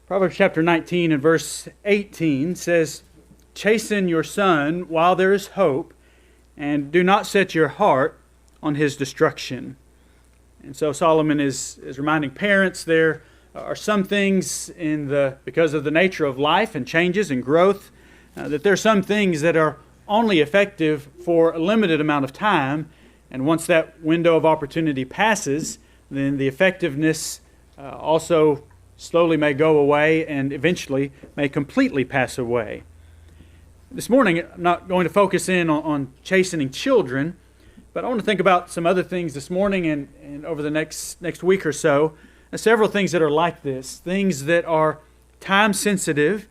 Proverbs chapter 19 and verse 18 says, "Chasten your son while there is hope, and do not set your heart on his destruction." And so Solomon is reminding parents there are some things because of the nature of life and changes and growth, that there are some things that are only effective for a limited amount of time, and once that window of opportunity passes, then the effectiveness also slowly may go away and eventually may completely pass away. This morning, I'm not going to focus in on chastening children, but I want to think about some other things this morning and over the next week or so. Several things that are like this, things that are time sensitive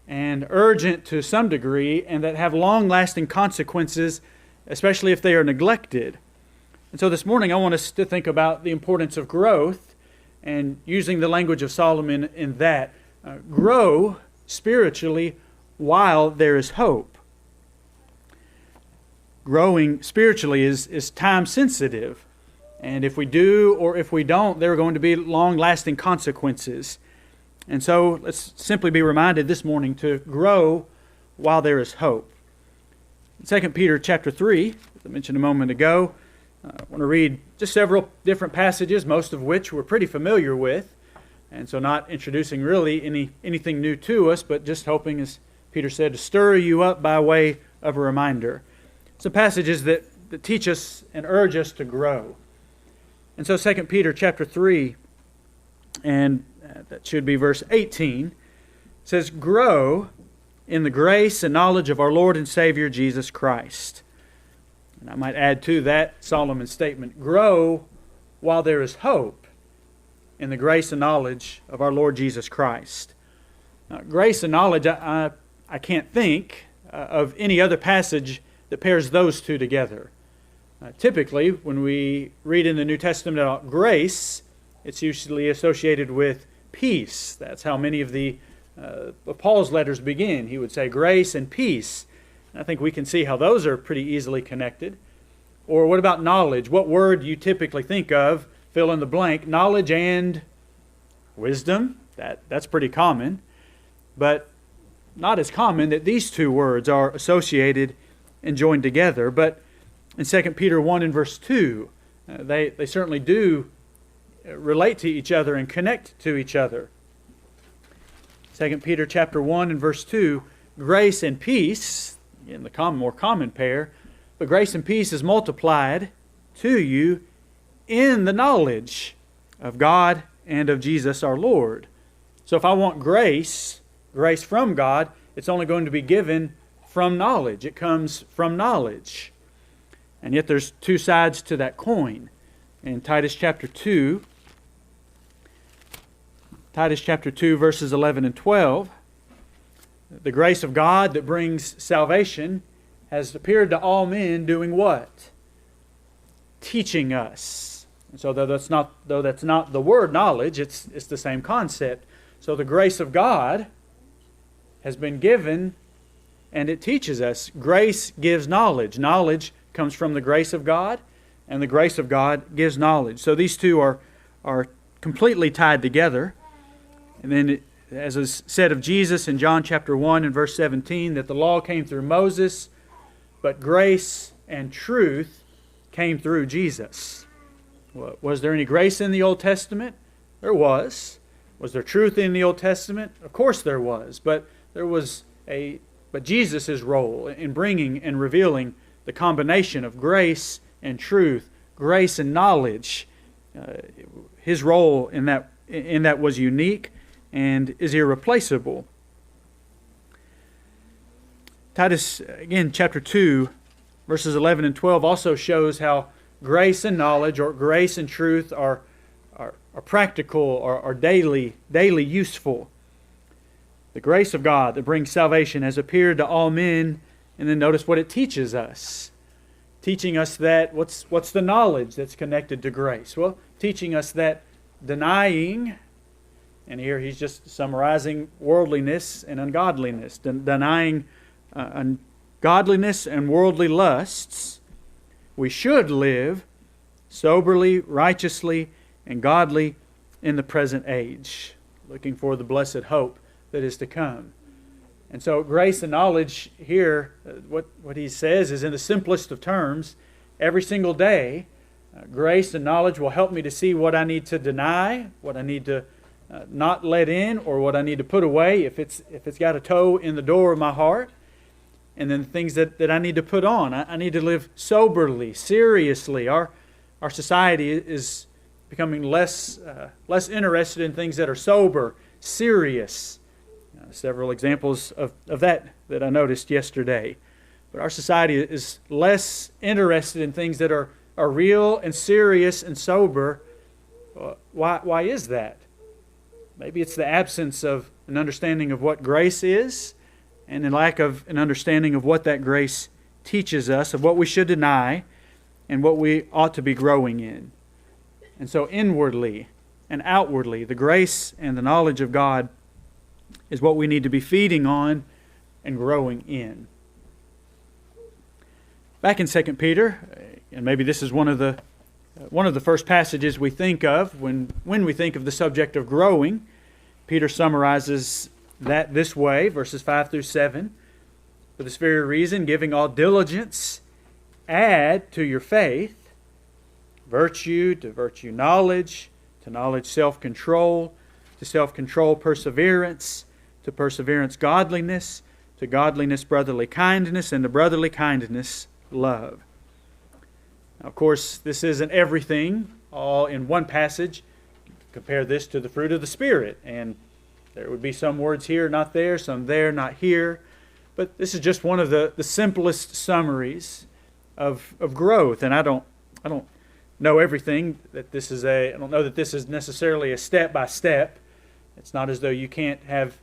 and urgent to some degree, and that have long-lasting consequences, especially if they are neglected. And so this morning I want us to think about the importance of growth and using the language of Solomon in that. Grow spiritually while there is hope. Growing spiritually is time sensitive. And if we do or if we don't, there are going to be long-lasting consequences. And so let's simply be reminded this morning to grow while there is hope. 2 Peter chapter 3, as I mentioned a moment ago, I want to read just several different passages, most of which we're pretty familiar with. And so not introducing really anything new to us, but just hoping, as Peter said, to stir you up by way of a reminder. Some passages that teach us and urge us to grow. And so 2 Peter chapter 3, and that should be verse 18, says, "Grow in the grace and knowledge of our Lord and Savior Jesus Christ." And I might add to that Solomon's statement, grow while there is hope in the grace and knowledge of our Lord Jesus Christ. Now, grace and knowledge, I can't think of any other passage that pairs those two together. Typically, when we read in the New Testament about grace, it's usually associated with peace. That's how many of Paul's letters begin. He would say grace and peace. I think we can see how those are pretty easily connected. Or what about knowledge? What word do you typically think of? Fill in the blank. Knowledge and wisdom. That's pretty common. But not as common that these two words are associated and joined together. But in 2 Peter 1 and verse 2, they certainly do relate to each other and connect to each other. 2 Peter chapter 1 and verse 2, grace and peace, in the more common pair, but grace and peace is multiplied to you in the knowledge of God and of Jesus our Lord. So if I want grace from God, it's only going to be given from knowledge. It comes from knowledge. And yet there's two sides to that coin. In Titus chapter 2 verses 11 and 12, the grace of God that brings salvation has appeared to all men doing what? Teaching us. And so though that's not the word knowledge, it's the same concept. So the grace of God has been given and it teaches us. Grace gives knowledge. Knowledge comes from the grace of God, and the grace of God gives knowledge. So these two are completely tied together. And then as is said of Jesus in John chapter 1 and verse 17, that the law came through Moses, but grace and truth came through Jesus. Was there any grace in the Old Testament? There was. Was there truth in the Old Testament? Of course there was. But Jesus' role in bringing and revealing the combination of grace and truth, grace and knowledge, His role in that was unique and is irreplaceable. Titus, again, chapter 2, verses 11 and 12 also shows how grace and knowledge, or grace and truth, are practical or are daily useful. The grace of God that brings salvation has appeared to all men, and then notice what it teaches us. Teaching us that, what's the knowledge that's connected to grace? Well, teaching us that denying, and here he's just summarizing worldliness and ungodliness, denying ungodliness and worldly lusts, we should live soberly, righteously, and godly in the present age. looking for the blessed hope that is to come. And so grace and knowledge here, what he says is in the simplest of terms, every single day, grace and knowledge will help me to see what I need to deny, what I need to not let in, or what I need to put away if it's got a toe in the door of my heart. And then things that I need to put on. I need to live soberly, seriously. Our society is becoming less interested in things that are sober, serious. Several examples of that I noticed yesterday. But our society is less interested in things that are real and serious and sober. Why is that? Maybe it's the absence of an understanding of what grace is, and the lack of an understanding of what that grace teaches us, of what we should deny, and what we ought to be growing in. And so inwardly and outwardly, the grace and the knowledge of God is what we need to be feeding on and growing in. Back in 2 Peter, and maybe this is one of the first passages we think of when we think of the subject of growing, Peter summarizes that this way, verses 5 through 7. For this very reason, giving all diligence, add to your faith virtue, to virtue knowledge, to knowledge self-control, to self-control perseverance, to perseverance godliness, to godliness brotherly kindness, and to brotherly kindness love. Now, of course, this isn't everything all in one passage. Compare this to the fruit of the Spirit, and there would be some words here, not there, some there, not here. But this is just one of the simplest summaries of growth. And I don't know everything that this is I don't know that this is necessarily a step by step. It's not as though you can't have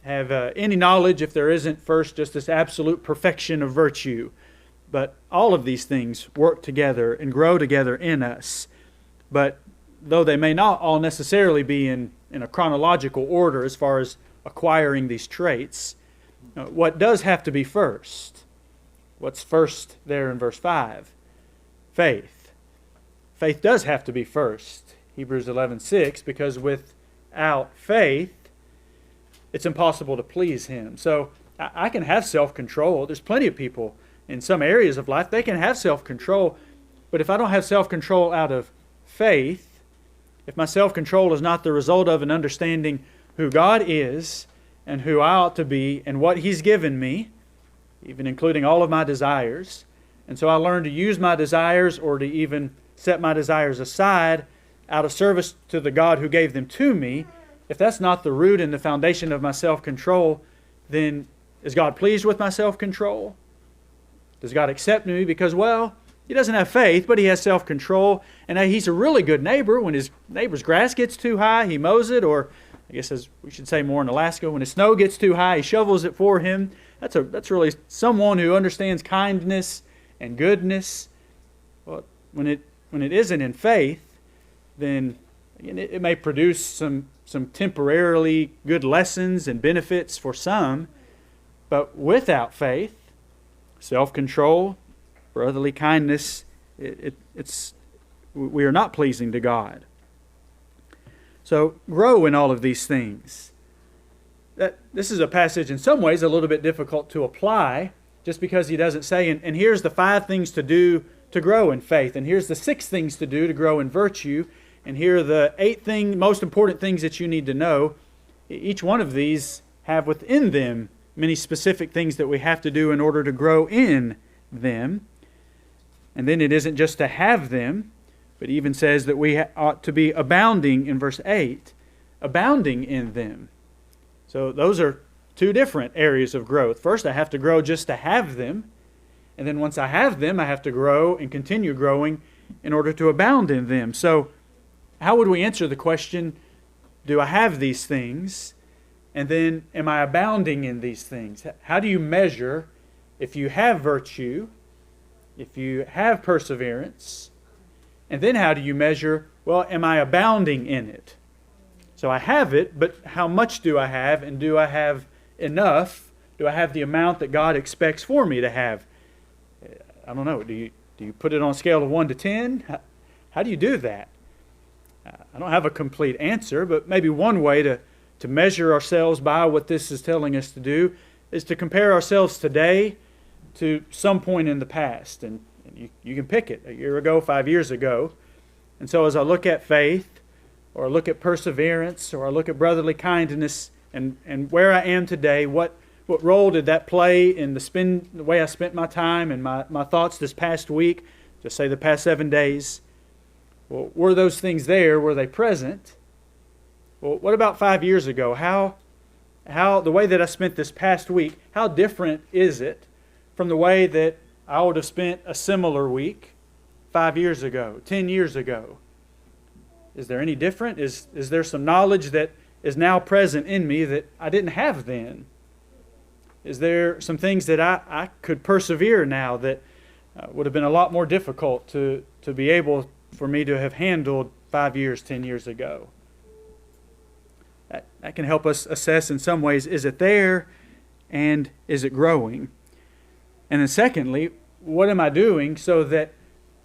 any knowledge if there isn't first just this absolute perfection of virtue. But all of these things work together and grow together in us. But though they may not all necessarily be in a chronological order as far as acquiring these traits, what does have to be first? What's first there in verse 5? Faith. Faith does have to be first. Hebrews 11:6, because without faith, it's impossible to please Him. So I can have self-control. There's plenty of people in some areas of life, they can have self-control. But if I don't have self-control out of faith, if my self-control is not the result of an understanding who God is and who I ought to be and what He's given me, even including all of my desires, and so I learn to use my desires or to even set my desires aside out of service to the God who gave them to me, if that's not the root and the foundation of my self-control, then is God pleased with my self-control? Does God accept me because, well, he doesn't have faith, but he has self-control, and he's a really good neighbor. When his neighbor's grass gets too high, he mows it, or I guess as we should say more in Alaska, when his snow gets too high, he shovels it for him. That's really someone who understands kindness and goodness. Well, when it isn't in faith, then it may produce some temporarily good lessons and benefits for some, but without faith, self-control, brotherly kindness, we are not pleasing to God. So grow in all of these things. This is a passage in some ways a little bit difficult to apply, just because he doesn't say, and here's the 5 things to do to grow in faith, and here's the 6 things to do to grow in virtue, and here are the 8 most important things that you need to know. Each one of these have within them many specific things that we have to do in order to grow in them. And then it isn't just to have them, but even says that we ought to be abounding in verse 8, abounding in them. So those are 2 different areas of growth. First, I have to grow just to have them. And then once I have them, I have to grow and continue growing in order to abound in them. So how would we answer the question, do I have these things? And then, am I abounding in these things? How do you measure if you have virtue, if you have perseverance? And then how do you measure, well, am I abounding in it? So I have it, but how much do I have? And do I have enough? Do I have the amount that God expects for me to have? I don't know. Do you put it on a scale of 1 to 10? How do you do that? I don't have a complete answer, but maybe one way to to measure ourselves by what this is telling us to do is to compare ourselves today to some point in the past. And you can pick it, a year ago, 5 years ago. And so as I look at faith, or I look at perseverance, or I look at brotherly kindness, and where I am today, what role did that play in the way I spent my time and my thoughts this past week, just say the past 7 days? Well, were those things there? Were they present? Well, what about 5 years ago? How the way that I spent this past week, how different is it from the way that I would have spent a similar week 5 years ago, 10 years ago? Is there any different? Is there some knowledge that is now present in me that I didn't have then? Is there some things that I could persevere now that would have been a lot more difficult to be able for me to have handled 5 years, 10 years ago? That can help us assess in some ways, is it there and is it growing? And then secondly, what am I doing so that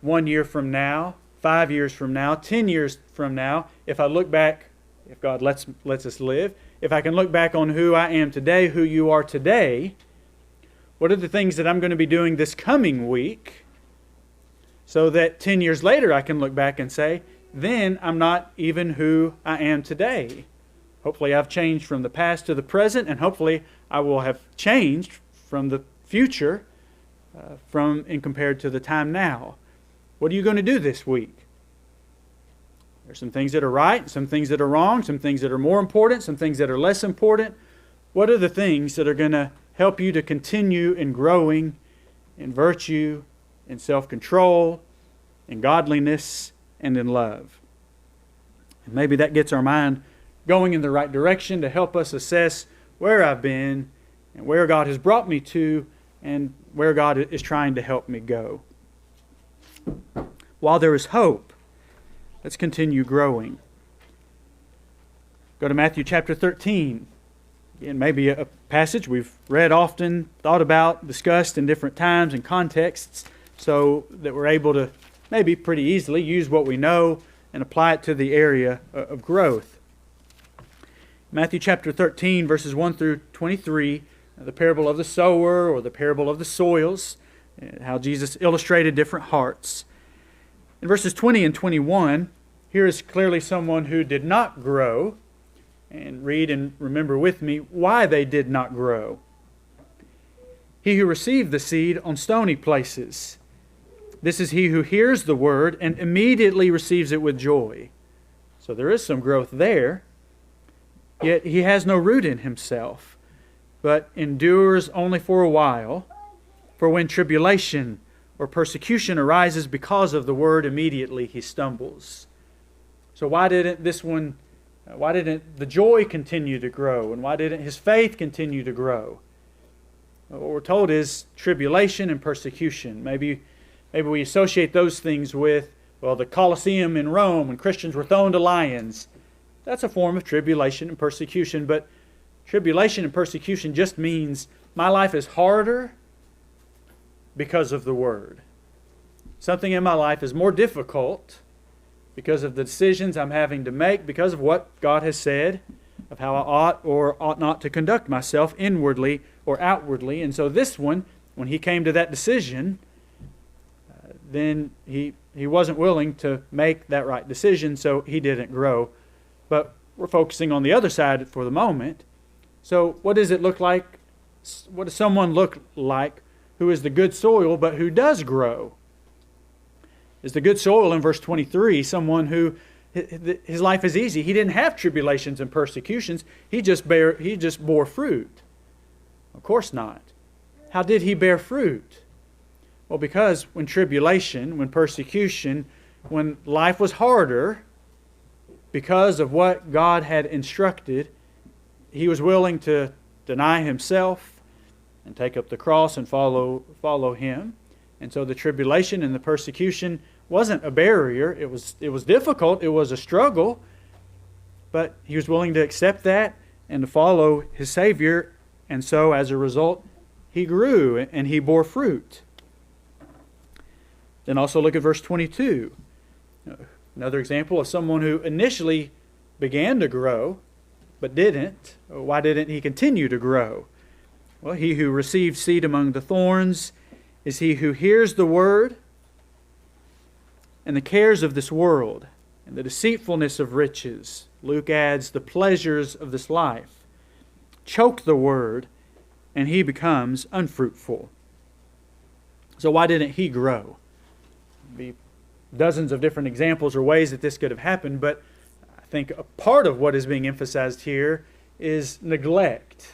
1 year from now, 5 years from now, 10 years from now, if I look back, if God lets us live, if I can look back on who I am today, who you are today, what are the things that I'm going to be doing this coming week so that 10 years later I can look back and say, then I'm not even who I am today. Hopefully I've changed from the past to the present, and hopefully I will have changed from the future in compared to the time now. What are you going to do this week? There's some things that are right, some things that are wrong, some things that are more important, some things that are less important. What are the things that are going to help you to continue in growing in virtue, in self-control, in godliness, and in love? And maybe that gets our mind going in the right direction to help us assess where I've been and where God has brought me to and where God is trying to help me go. While there is hope, let's continue growing. Go to Matthew chapter 13. Again, maybe a passage we've read often, thought about, discussed in different times and contexts, so that we're able to maybe pretty easily use what we know and apply it to the area of growth. Matthew chapter 13, verses 1 through 23, the parable of the sower or the parable of the soils, how Jesus illustrated different hearts. In verses 20 and 21, here is clearly someone who did not grow. And read and remember with me why they did not grow. He who received the seed on stony places. This is he who hears the word and immediately receives it with joy. So there is some growth there. Yet he has no root in himself, but endures only for a while. For when tribulation or persecution arises because of the word, immediately he stumbles. So why didn't the joy continue to grow? And why didn't his faith continue to grow? Well, what we're told is tribulation and persecution. Maybe we associate those things with, the Colosseum in Rome when Christians were thrown to lions. That's a form of tribulation and persecution, but tribulation and persecution just means my life is harder because of the Word. Something in my life is more difficult because of the decisions I'm having to make, because of what God has said, of how I ought or ought not to conduct myself inwardly or outwardly. And so this one, when he came to that decision, then he wasn't willing to make that right decision, so he didn't grow. But we're focusing on the other side for the moment. So what does it look like? What does someone look like who is the good soil but who does grow? Is the good soil in verse 23 someone who his life is easy? He didn't have tribulations and persecutions. He just bore fruit. Of course not. How did he bear fruit? Well, because when tribulation, when persecution, when life was harder, because of what God had instructed, he was willing to deny himself and take up the cross and follow him. And so the tribulation and the persecution wasn't a barrier. It was difficult. It was a struggle. But he was willing to accept that and to follow his Savior. And so as a result, he grew and he bore fruit. Then also look at verse 22. Another example of someone who initially began to grow, but didn't. Why didn't he continue to grow? Well, he who received seed among the thorns is he who hears the word, and the cares of this world and the deceitfulness of riches, Luke adds, the pleasures of this life, choke the word, and he becomes unfruitful. So why didn't he grow? There'd be dozens of different examples or ways that this could have happened, but I think a part of what is being emphasized here is neglect.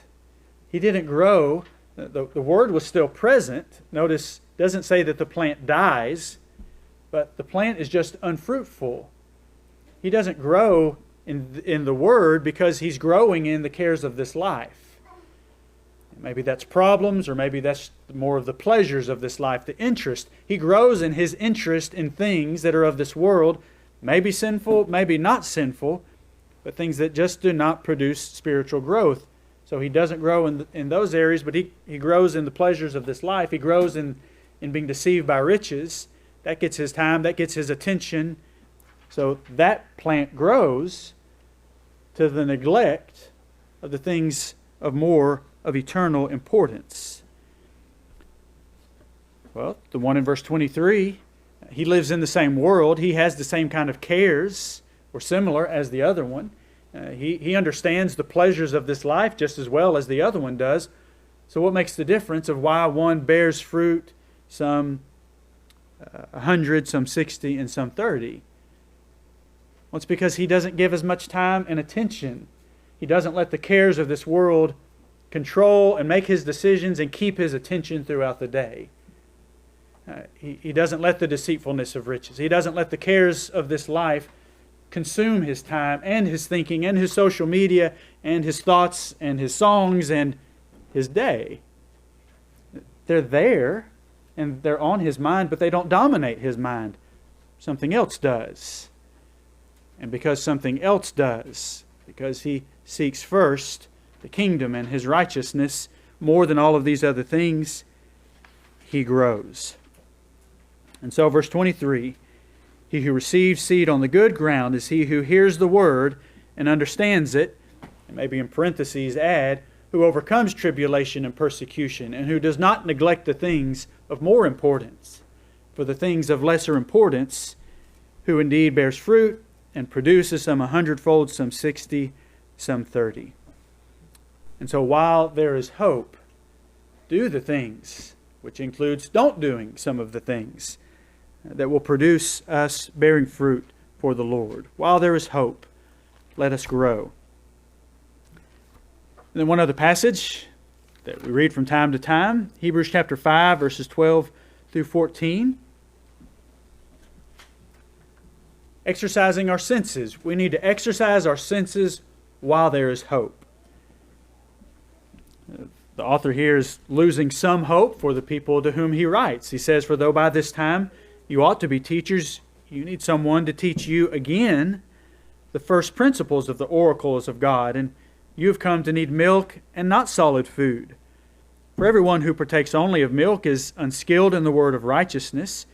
He didn't grow. The word was still present. Notice, it doesn't say that the plant dies, but the plant is just unfruitful. He doesn't grow in the word because he's growing in the cares of this life. Maybe that's problems, or maybe that's more of the pleasures of this life, the interest. He grows in his interest in things that are of this world, maybe sinful, maybe not sinful, but things that just do not produce spiritual growth. So he doesn't grow in those areas, but he grows in the pleasures of this life. He grows in being deceived by riches. That gets his time, that gets his attention. So that plant grows to the neglect of the things of more of eternal importance. Well, the one in verse 23, he lives in the same world. He has the same kind of cares, or similar, as the other one. He understands the pleasures of this life just as well as the other one does. So what makes the difference of why one bears fruit, some 100, some 60, and some 30? Well, it's because he doesn't give as much time and attention. He doesn't let the cares of this world control and make his decisions and keep his attention throughout the day. He doesn't let the deceitfulness of riches. He doesn't let the cares of this life consume his time and his thinking and his social media and his thoughts and his songs and his day. They're there and they're on his mind, but they don't dominate his mind. Something else does. And because something else does, because he seeks first the kingdom and his righteousness more than all of these other things, he grows. And so verse 23, he who receives seed on the good ground is he who hears the word and understands it, and maybe in parentheses add, who overcomes tribulation and persecution, and who does not neglect the things of more importance, for the things of lesser importance, who indeed bears fruit and produces some 100-fold, some 60, some 30. And so while there is hope, do the things, which includes don't doing some of the things that will produce us bearing fruit for the Lord. While there is hope, let us grow. And then one other passage that we read from time to time, Hebrews chapter 5, verses 12 through 14. Exercising our senses. We need to exercise our senses while there is hope. The author here is losing some hope for the people to whom he writes. He says, for though by this time you ought to be teachers, you need someone to teach you again the first principles of the oracles of God, and you have come to need milk and not solid food. For everyone who partakes only of milk is unskilled in the word of righteousness,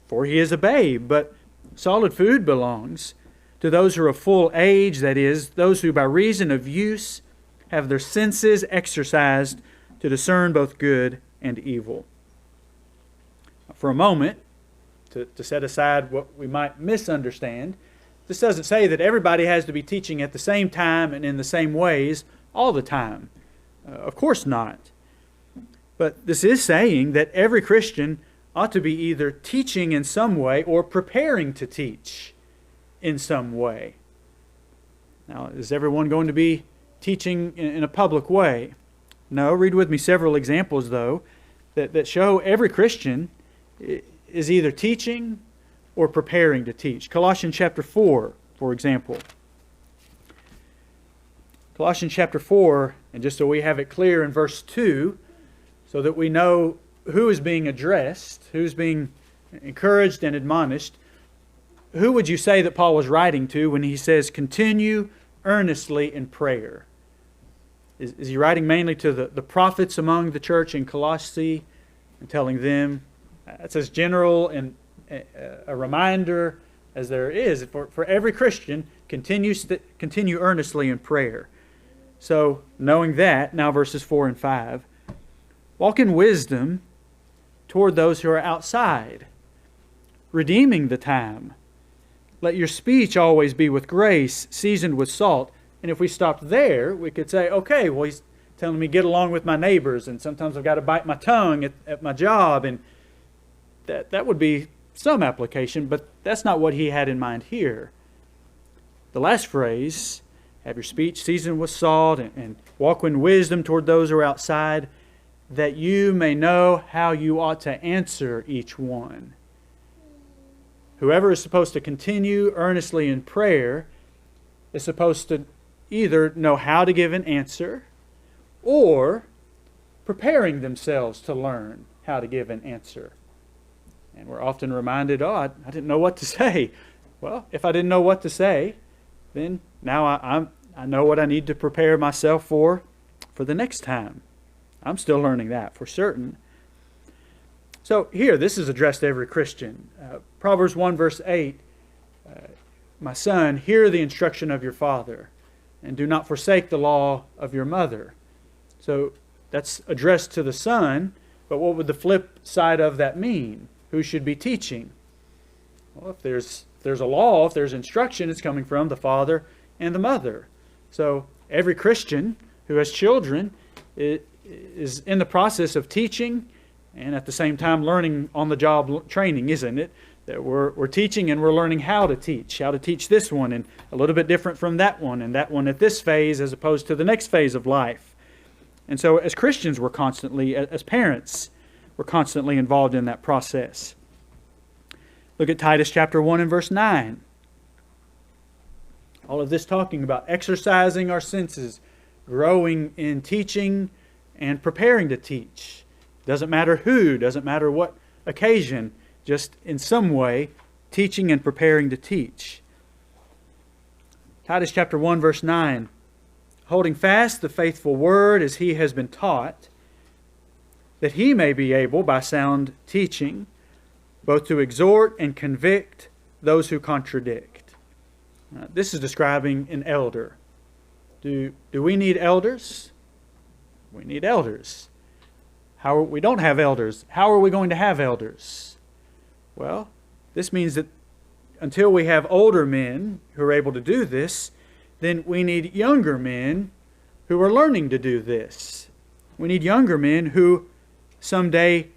for he is a babe, but solid food belongs to those who are of full age, that is, those who by reason of use have their senses exercised to discern both good and evil. For a moment, to set aside what we might misunderstand, this doesn't say that everybody has to be teaching at the same time and in the same ways all the time. Of course not. But this is saying that every Christian ought to be either teaching in some way or preparing to teach in some way. Now, is everyone going to be teaching in a public way? No. Read with me several examples, though, that show every Christian is either teaching or preparing to teach. Colossians chapter 4, for example. Colossians chapter 4, and just so we have it clear in verse 2, so that we know who is being addressed, who's being encouraged and admonished. Who would you say that Paul was writing to when he says, continue earnestly in prayer? Is he writing mainly to the prophets among the church in Colossae and telling them, that's as general and a reminder as there is for every Christian, continue earnestly in prayer. So, knowing that, now verses 4 and 5, walk in wisdom toward those who are outside, redeeming the time. Let your speech always be with grace, seasoned with salt. And if we stopped there, we could say, okay, well, he's telling me get along with my neighbors, and sometimes I've got to bite my tongue at my job, and that would be some application, but that's not what he had in mind here. The last phrase, have your speech seasoned with salt, and walk in wisdom toward those who are outside, that you may know how you ought to answer each one. Whoever is supposed to continue earnestly in prayer is supposed to either know how to give an answer or preparing themselves to learn how to give an answer. And we're often reminded, I didn't know what to say. Well, if I didn't know what to say, then now I know what I need to prepare myself for the next time. I'm still learning that for certain. So here, this is addressed to every Christian. Proverbs 1 verse 8, my son, hear the instruction of your father, and do not forsake the law of your mother. So that's addressed to the son, but what would the flip side of that mean? Who should be teaching? Well, if there's a law, if there's instruction, it's coming from the father and the mother. So every Christian who has children is in the process of teaching and at the same time learning on-the-job training, isn't it? That we're teaching and we're learning how to teach this one, and a little bit different from that one, and that one at this phase as opposed to the next phase of life. And so as Christians, we're constantly, as parents, we're constantly involved in that process. Look at Titus chapter 1 and verse 9. All of this talking about exercising our senses, growing in teaching and preparing to teach. Doesn't matter who, doesn't matter what occasion, just in some way teaching and preparing to teach. Titus chapter 1 verse 9. Holding fast the faithful word as he has been taught, that he may be able by sound teaching both to exhort and convict those who contradict. This is describing an elder. Do we need elders? We need elders. We don't have elders. How are we going to have elders? Well, this means that until we have older men who are able to do this, then we need younger men who are learning to do this. We need younger men who someday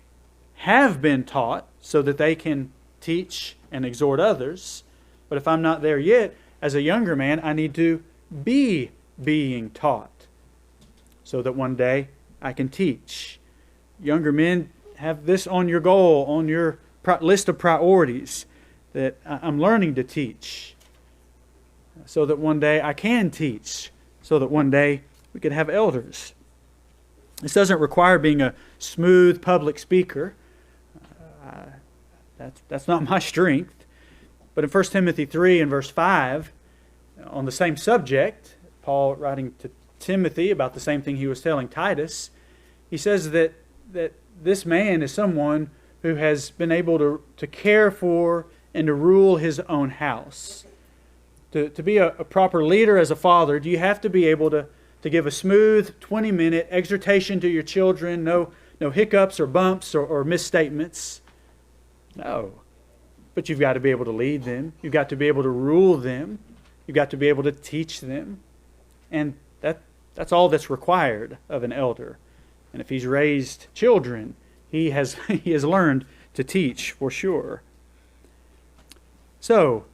have been taught so that they can teach and exhort others. But if I'm not there yet, as a younger man, I need to be being taught so that one day I can teach. Younger men, have this on your goal, on your list of priorities, that I'm learning to teach so that one day I can teach, so that one day we could have elders. This doesn't require being a smooth public speaker. That's not my strength. But in 1 Timothy 3 and verse 5, on the same subject, Paul writing to Timothy about the same thing he was telling Titus, he says that this man is someone who has been able to care for and to rule his own house. To be a proper leader as a father, do you have to be able to give a smooth 20-minute exhortation to your children, no hiccups or bumps or misstatements? No. But you've got to be able to lead them. You've got to be able to rule them. You've got to be able to teach them. And that's all that's required of an elder. And if he's raised children, he has learned to teach for sure. So,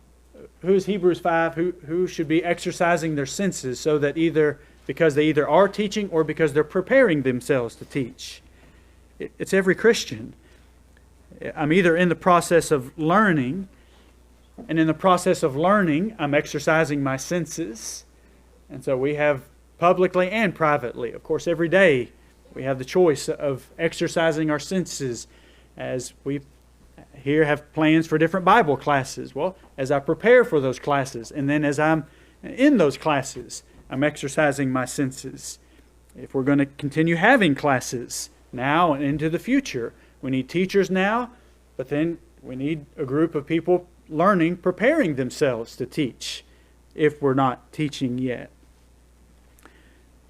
who's Hebrews 5? Who should be exercising their senses so that because they either are teaching or because they're preparing themselves to teach? It's every Christian. I'm either in the process of learning, and in the process of learning, I'm exercising my senses. And so we have publicly and privately, of course, every day, we have the choice of exercising our senses as we here have plans for different Bible classes. Well, as I prepare for those classes, and then as I'm in those classes, I'm exercising my senses. If we're going to continue having classes now and into the future, we need teachers now, but then we need a group of people learning, preparing themselves to teach if we're not teaching yet.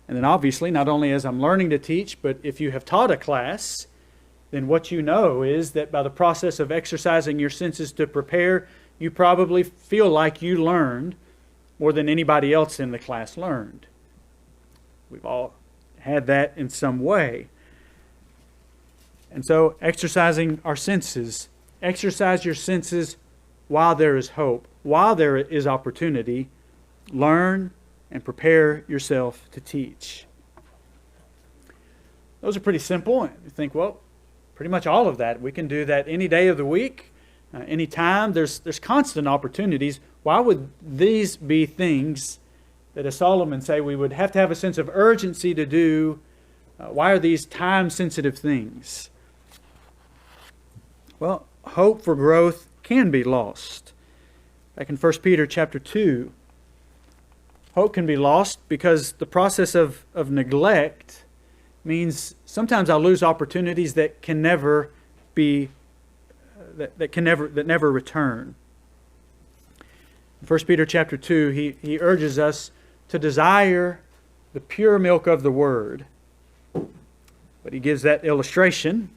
And then obviously, not only as I'm learning to teach, but if you have taught a class, then what you know is that by the process of exercising your senses to prepare, you probably feel like you learned more than anybody else in the class learned. We've all had that in some way. And so exercising our senses, exercise your senses while there is hope, while there is opportunity. Learn and prepare yourself to teach. Those are pretty simple. You think, well, pretty much all of that. We can do that any day of the week, any time. There's constant opportunities. Why would these be things that, as Solomon say, we would have to have a sense of urgency to do? Why are these time-sensitive things? Well, hope for growth can be lost. Back in 1 Peter chapter 2, hope can be lost because the process of neglect means sometimes I'll lose opportunities that can never be that never return. In 1 Peter chapter 2, he urges us to desire the pure milk of the Word. But he gives that illustration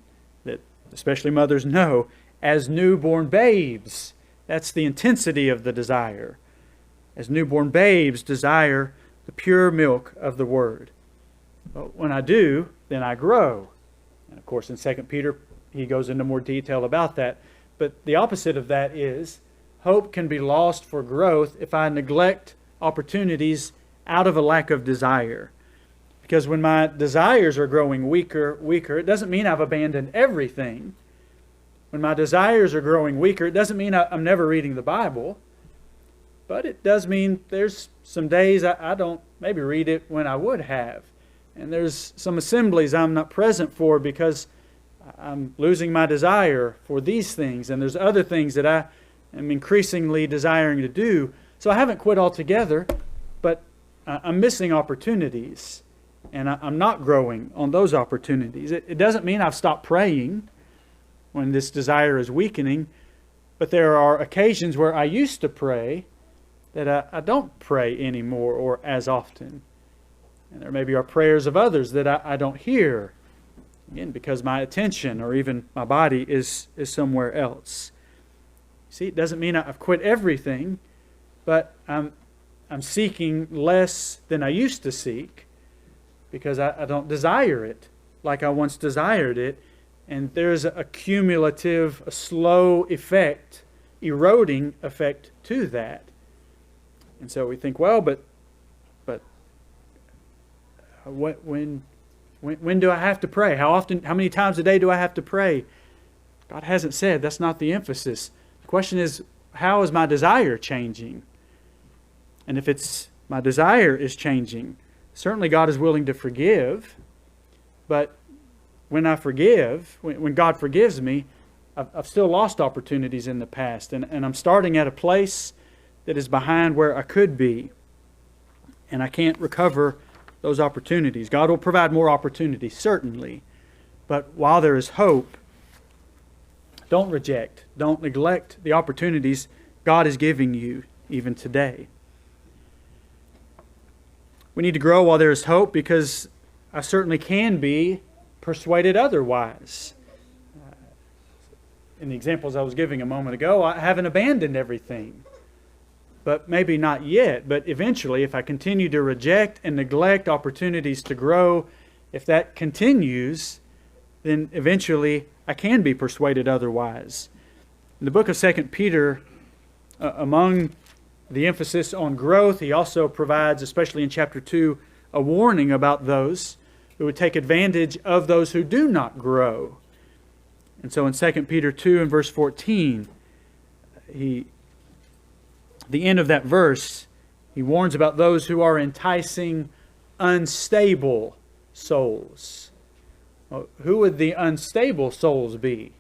that especially mothers know as newborn babes. That's the intensity of the desire. As newborn babes desire the pure milk of the Word. But when I do, then I grow. And of course in 2 Peter he goes into more detail about that. But the opposite of that is hope can be lost for growth if I neglect opportunities out of a lack of desire. Because when my desires are growing weaker, it doesn't mean I've abandoned everything. When my desires are growing weaker, it doesn't mean I'm never reading the Bible. But it does mean there's some days I don't maybe read it when I would have. And there's some assemblies I'm not present for because I'm losing my desire for these things. And there's other things that I am increasingly desiring to do. So I haven't quit altogether, but I'm missing opportunities. And I'm not growing on those opportunities. It doesn't mean I've stopped praying when this desire is weakening, but there are occasions where I used to pray that I don't pray anymore or as often. And there maybe are prayers of others that I don't hear, again, because my attention or even my body is somewhere else. See, it doesn't mean I've quit everything, but I'm seeking less than I used to seek, because I don't desire it like I once desired it. And there's a cumulative, a slow effect, eroding effect to that. And so we think, well, but when do I have to pray? How often, how many times a day do I have to pray? God hasn't said. That's not the emphasis. The question is, how is my desire changing? And if it's my desire is changing, certainly God is willing to forgive, but when I forgive, when God forgives me, I've still lost opportunities in the past, and I'm starting at a place that is behind where I could be, and I can't recover those opportunities. God will provide more opportunities, certainly, but while there is hope, don't reject, don't neglect the opportunities God is giving you even today. We need to grow while there is hope because I certainly can be persuaded otherwise. In the examples I was giving a moment ago, I haven't abandoned everything. But maybe not yet. But eventually, if I continue to reject and neglect opportunities to grow, if that continues, then eventually I can be persuaded otherwise. In the book of 2 Peter, among the emphasis on growth, he also provides, especially in chapter 2, a warning about those who would take advantage of those who do not grow. And so in 2 Peter 2 and verse 14, the end of that verse, he warns about those who are enticing unstable souls. Well, who would the unstable souls be?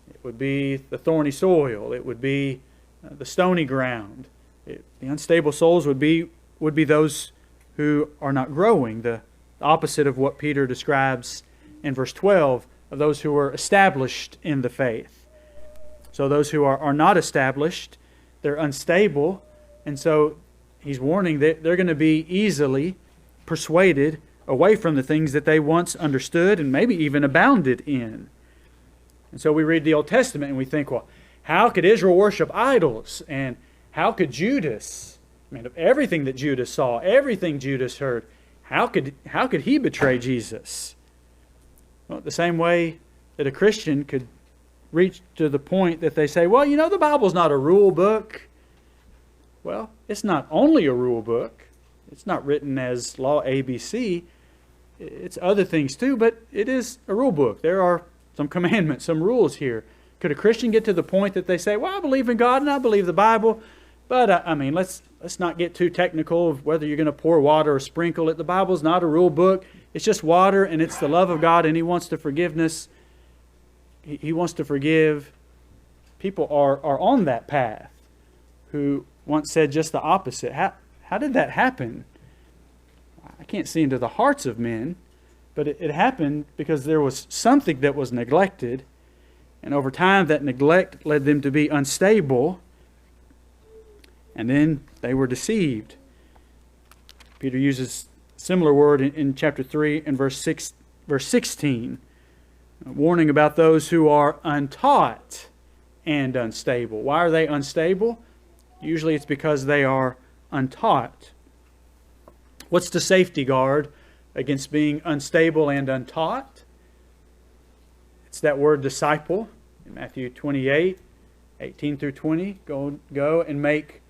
It would be the thorny soil. It would be the stony ground. The unstable souls would be those who are not growing, the opposite of what Peter describes in verse 12 of those who are established in the faith. So those who are not established, they're unstable, and so he's warning that they're going to be easily persuaded away from the things that they once understood and maybe even abounded in. And so we read the Old Testament and we think, well, how could Israel worship idols? And how could Judas, I mean, of everything that Judas saw, everything Judas heard, how could he betray Jesus? Well, the same way that a Christian could reach to the point that they say, well, the Bible's not a rule book. Well, it's not only a rule book. It's not written as law ABC. It's other things too, but it is a rule book. There are some commandments, some rules here. Could a Christian get to the point that they say, well, I believe in God and I believe the Bible, but let's not get too technical of whether you're going to pour water or sprinkle it. The Bible's not a rule book. It's just water, and it's the love of God, and He wants the forgiveness. He wants to forgive. People are on that path who once said just the opposite. How did that happen? I can't see into the hearts of men, but it happened because there was something that was neglected, and over time that neglect led them to be unstable, and then they were deceived. Peter uses a similar word in chapter 3 and verse 16, warning about those who are untaught and unstable. Why are they unstable? Usually it's because they are untaught. What's the safety guard against being unstable and untaught? It's that word disciple in Matthew 28, 18 through 20. Go and make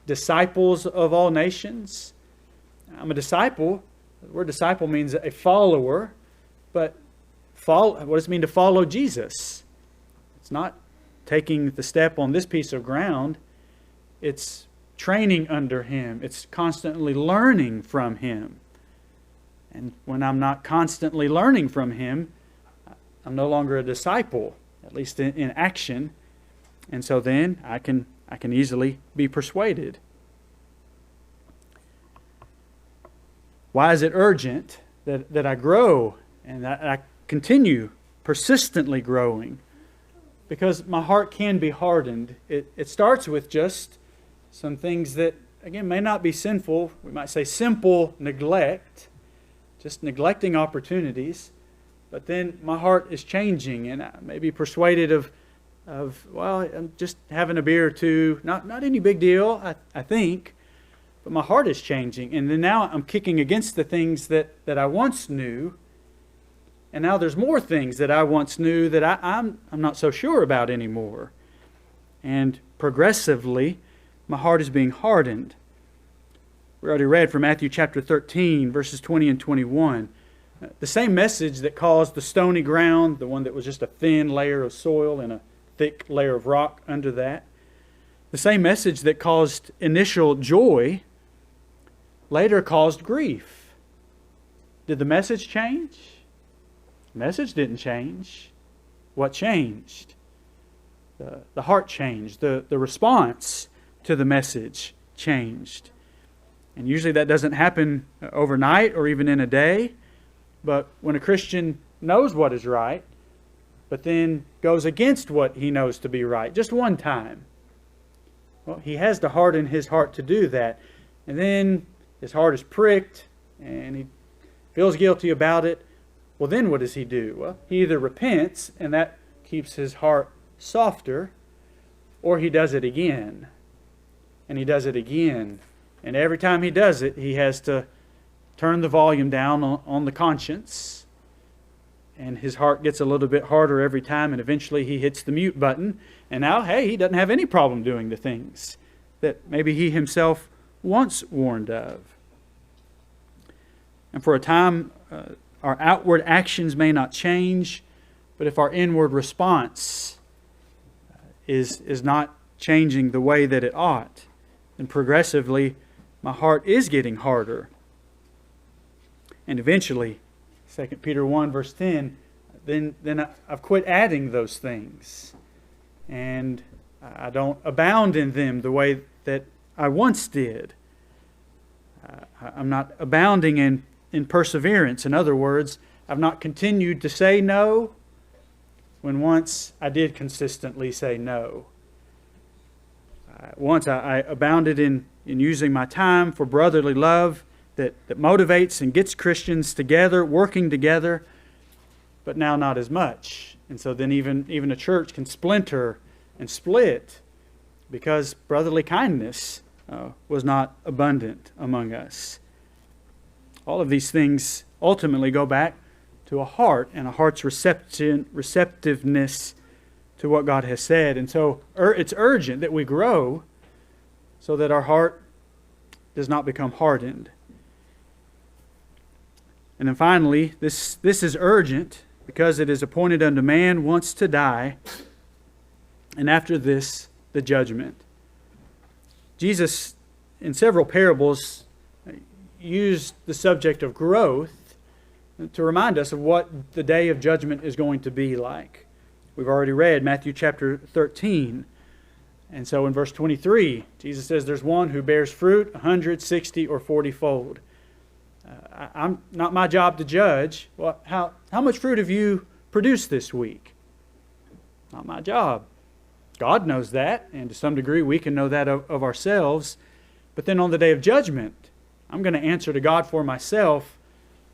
disciples of all nations. I'm a disciple. The word disciple means a follower, but what does it mean to follow Jesus? It's not taking the step on this piece of ground. It's training under Him. It's constantly learning from Him. And when I'm not constantly learning from Him, I'm no longer a disciple, at least in action. And so then I can easily be persuaded. Why is it urgent that I grow and that I continue persistently growing? Because my heart can be hardened. It starts with just some things that, again, may not be sinful. We might say simple neglect, just neglecting opportunities. But then my heart is changing, and I may be persuaded of well, I'm just having a beer or two. Not any big deal, I think. But my heart is changing. And then now I'm kicking against the things that I once knew. And now there's more things that I once knew that I'm not so sure about anymore. And progressively, my heart is being hardened. We already read from Matthew chapter 13, verses 20 and 21. The same message that caused the stony ground, the one that was just a thin layer of soil and a thick layer of rock under that. The same message that caused initial joy later caused grief. Did the message change? The message didn't change. What changed? The heart changed. The response to the message changed. And usually that doesn't happen overnight or even in a day. But when a Christian knows what is right, but then goes against what he knows to be right, just one time, well, he has to harden his heart to do that. And then his heart is pricked and he feels guilty about it. Well, then what does he do? Well, he either repents, and that keeps his heart softer, or he does it again. And he does it again. And every time he does it, he has to turn the volume down on the conscience. And his heart gets a little bit harder every time, and eventually he hits the mute button. And now, hey, he doesn't have any problem doing the things that maybe he himself once warned of. And for a time, our outward actions may not change, but if our inward response is not changing the way that it ought, then progressively my heart is getting harder. And eventually, 2 Peter 1 verse 10, then I've quit adding those things. And I don't abound in them the way that I once did. I'm not abounding in perseverance. In other words, I've not continued to say no when once I did consistently say no. Once I abounded in using my time for brotherly love that motivates and gets Christians together, working together, but now not as much. And so then even a church can splinter and split because brotherly kindness was not abundant among us. All of these things ultimately go back to a heart and a heart's receptiveness to what God has said. And so it's urgent that we grow so that our heart does not become hardened. And then finally, this is urgent because it is appointed unto man once to die, and after this, the judgment. Jesus, in several parables, used the subject of growth to remind us of what the day of judgment is going to be like. We've already read Matthew chapter 13. And so in verse 23, Jesus says there's one who bears fruit 160 or 40-fold. I'm not my job to judge. Well, how much fruit have you produced this week? Not my job. God knows that, and to some degree we can know that of ourselves. But then on the day of judgment, I'm going to answer to God for myself,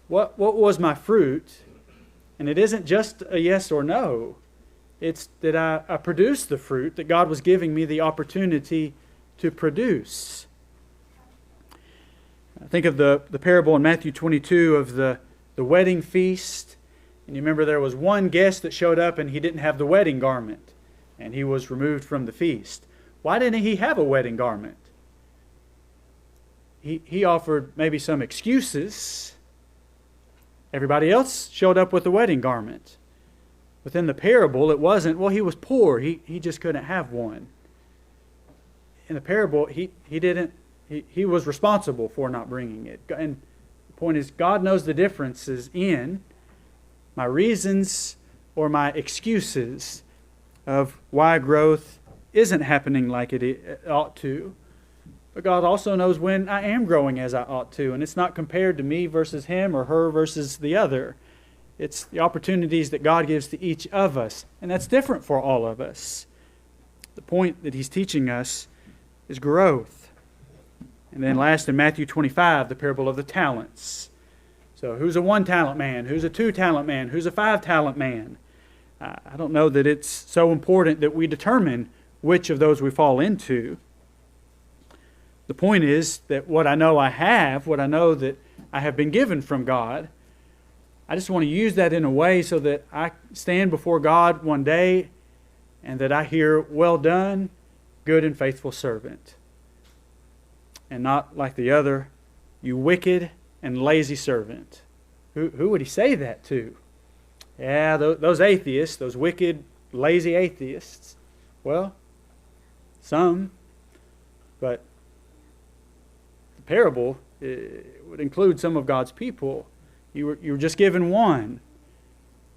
what was my fruit? And it isn't just a yes or no. It's that I produced the fruit that God was giving me the opportunity to produce. Think of the parable in Matthew 22 of the wedding feast. And you remember there was one guest that showed up and he didn't have the wedding garment. And he was removed from the feast. Why didn't he have a wedding garment? He offered maybe some excuses. Everybody else showed up with a wedding garment. Within the parable, it wasn't, well, he was poor. He just couldn't have one. In the parable, he was responsible for not bringing it. And the point is, God knows the differences in my reasons or my excuses of why growth isn't happening like it ought to. But God also knows when I am growing as I ought to. And it's not compared to me versus him or her versus the other. It's the opportunities that God gives to each of us. And that's different for all of us. The point that he's teaching us is growth. And then last in Matthew 25, the parable of the talents. So who's a 1-talent man? Who's a 2-talent man? Who's a 5-talent man? I don't know that it's so important that we determine which of those we fall into. The point is that what I know I have, what I know that I have been given from God, I just want to use that in a way so that I stand before God one day and that I hear, well done, good and faithful servant. And not like the other, you wicked and lazy servant. Who would he say that to? Yeah, those atheists, those wicked, lazy atheists. Well, some. But the parable would include some of God's people. You were just given one.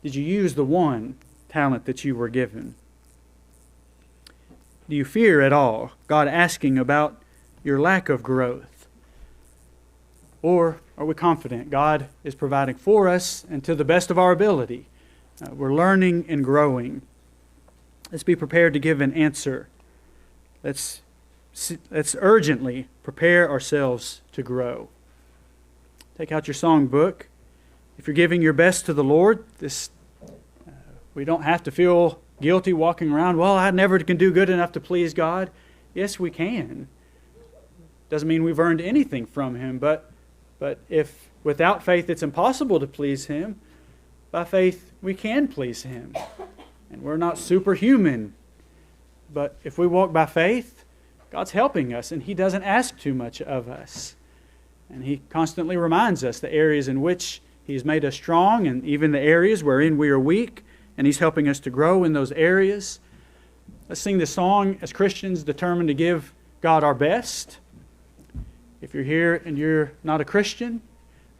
Did you use the one talent that you were given? Do you fear at all God asking about your lack of growth? Or are we confident God is providing for us and to the best of our ability? We're learning and growing. Let's be prepared to give an answer. Let's urgently prepare ourselves to grow. Take out your songbook. If you're giving your best to the Lord, we don't have to feel guilty walking around, well, I never can do good enough to please God. Yes, we can. Doesn't mean we've earned anything from Him, but if without faith it's impossible to please Him, by faith we can please Him. And we're not superhuman. But if we walk by faith, God's helping us, and He doesn't ask too much of us. And He constantly reminds us the areas in which He's made us strong, and even the areas wherein we are weak, and He's helping us to grow in those areas. Let's sing this song as Christians determined to give God our best. If you're here and you're not a Christian,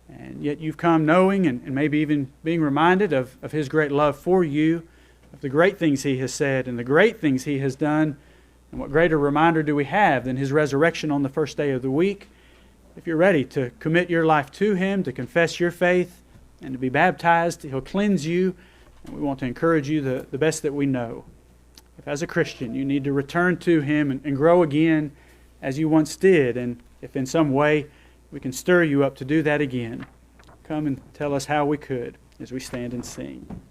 and yet you've come knowing and maybe even being reminded of His great love for you, of the great things He has said and the great things He has done, and what greater reminder do we have than His resurrection on the first day of the week? If you're ready to commit your life to Him, to confess your faith, and to be baptized, He'll cleanse you, and we want to encourage you the best that we know. If as a Christian you need to return to Him and grow again as you once did, and if in some way we can stir you up to do that again. Come and tell us how we could as we stand and sing.